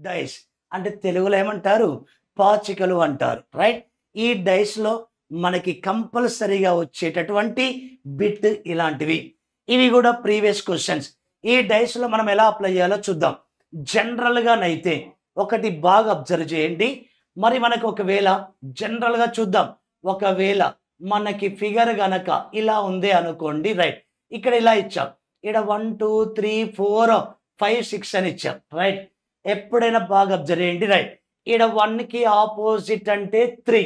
Dice అంటే తెలుగులో ఏమంటారు, పాచికలు అంటారు, రైట్. ఈ డైస్లో మనకి కంపల్సరీగా వచ్చేటటువంటి బిట్ ఇలాంటివి, ఇవి కూడా ప్రీవియస్ క్వశ్చన్స్. ఈ డైస్లో మనం ఎలా అప్లై చేయాలో చూద్దాం. జనరల్గానైతే ఒకటి బాగా అబ్జర్వ్ చేయండి. మరి మనకు ఒకవేళ జనరల్గా చూద్దాం, ఒకవేళ మనకి ఫిగర్ గనక ఇలా ఉంది అనుకోండి, రైట్. ఇక్కడ ఇలా ఇచ్చాం, ఇక్కడ 1 2 3 4 5 6 అని ఇచ్చాం, రైట్. ఎప్పుడైనా బాగా అబ్జర్వ్ చేయండి, రైట్. ఇక్కడ 1కి ఆపోజిట్ అంటే 3,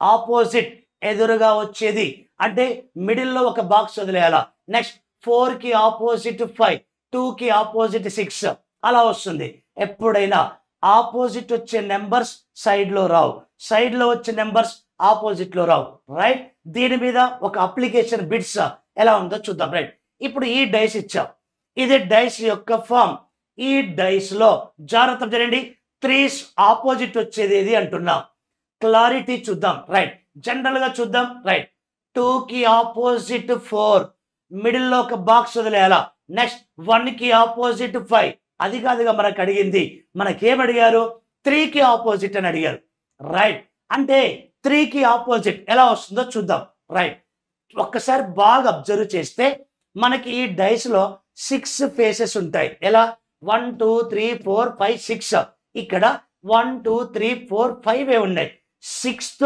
ఆపోజిట్ ఎదురుగా వచ్చేది అంటే మిడిల్లో ఒక బాక్స్ వదిలేయాలా. నెక్స్ట్ 4కి ఆపోజిట్ 5, 2కి ఆపోజిట్ 6 అలా వస్తుంది. ఎప్పుడైనా ఆపోజిట్ వచ్చే నెంబర్స్ సైడ్లో రావు, సైడ్లో వచ్చే నెంబర్స్ ఆపోజిట్లో రావు, రైట్. దీని మీద ఒక అప్లికేషన్ బిట్స్ ఎలా ఉందో చూద్దాం, రైట్. ఇప్పుడు ఈ డైస్ ఇచ్చాం, ఇది డైస్ యొక్క ఫామ్. ఈ డైస్లో జాగ్రత్త చేయండి, 3 ఆపోజిట్ వచ్చేది ఏది అంటున్నాం. క్లారిటీ చూద్దాం, రైట్. జనరల్గా చూద్దాం, రైట్. 2కి ఆపోజిట్ 4, మిడిల్లో ఒక బాక్స్ వదిలేయాలా. నెక్స్ట్ 1కి ఆపోజిట్ 5, అది కాదుగా మనకు అడిగింది. మనకేం అడిగారు, 3కి ఆపోజిట్ అని అడిగారు, రైట్. అంటే 3కి ఆపోజిట్ ఎలా వస్తుందో చూద్దాం, రైట్. ఒక్కసారి బాగా అబ్జర్వ్ చేస్తే మనకి ఈ డైస్లో 6 ఫేసెస్ ఉంటాయి. ఎలా, 1 2 3 4 5 6, ఇక్కడ 1 2 3 4 5 ఉన్నాయి. సిక్స్త్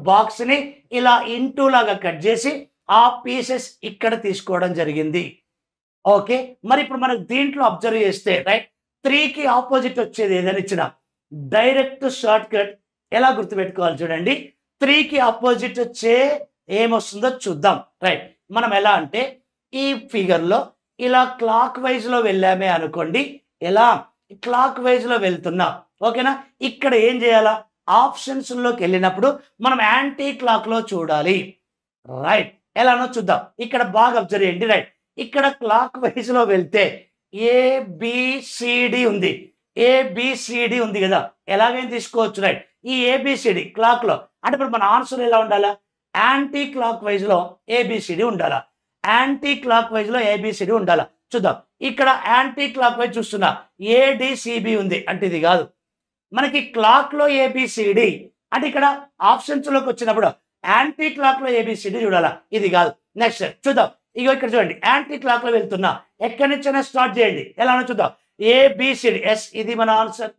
బాక్స్ని ఇలా ఇంటూ లాగా కట్ చేసి ఆ పీసెస్ ఇక్కడ తీసుకోవడం జరిగింది. ఓకే, మరి ఇప్పుడు మనకు దీంట్లో అబ్జర్వ్ చేస్తే, రైట్, 3కి ఆపోజిట్ వచ్చేది ఏదైనా ఇచ్చిన డైరెక్ట్ షార్ట్ కట్ ఎలా గుర్తుపెట్టుకోవాలి చూడండి. 3కి ఆపోజిట్ వచ్చే ఏమొస్తుందో చూద్దాం, రైట్. మనం ఎలా అంటే ఈ ఫిగర్లో ఇలా క్లాక్ వైజ్లో వెళ్ళామే అనుకోండి, ఎలా క్లాక్ వైజ్లో వెళ్తున్నా, ఓకేనా. ఇక్కడ ఏం చేయాలా, ఆప్షన్స్లోకి వెళ్ళినప్పుడు మనం యాంటీ క్లాక్లో చూడాలి, రైట్. ఎలానో చూద్దాం. ఇక్కడ బాగా అబ్జర్వ్ చేయండి, రైట్. ఇక్కడ క్లాక్ వైజ్లో వెళ్తే ఏబిసిడి ఉంది, ఏబిసిడి ఉంది కదా, ఎలాగైనా తీసుకోవచ్చు, రైట్. ఈ ఏబిసిడి క్లాక్లో అంటే ఇప్పుడు మన ఆన్సర్ ఎలా ఉండాలా, యాంటీ క్లాక్ వైజ్లో ఏబిసిడి ఉండాలా, యాంటీ క్లాక్ వైజ్లో ఏబిసిడి ఉండాలా. చూద్దాం, ఇక్కడ యాంటీ క్లాక్ వైజ్ చూస్తున్నా ఏడిసిబి ఉంది, అంటే ఇది కాదు. మనకి క్లాక్లో ఏబిసిడి అంటే ఇక్కడ ఆప్షన్స్లోకి వచ్చినప్పుడు యాంటీ క్లాక్లో ఏబిసిడి చూడాలా, ఇది కాదు. నెక్స్ట్ చూద్దాం, ఇగో ఇక్కడ చూడండి, యాంటీ క్లాక్లో వెళ్తున్నా, ఎక్కడి నుంచైనా స్టార్ట్ చేయండి, ఎలానో చూద్దాం. ఏబిసిడి, ఎస్, ఇది మన ఆన్సర్.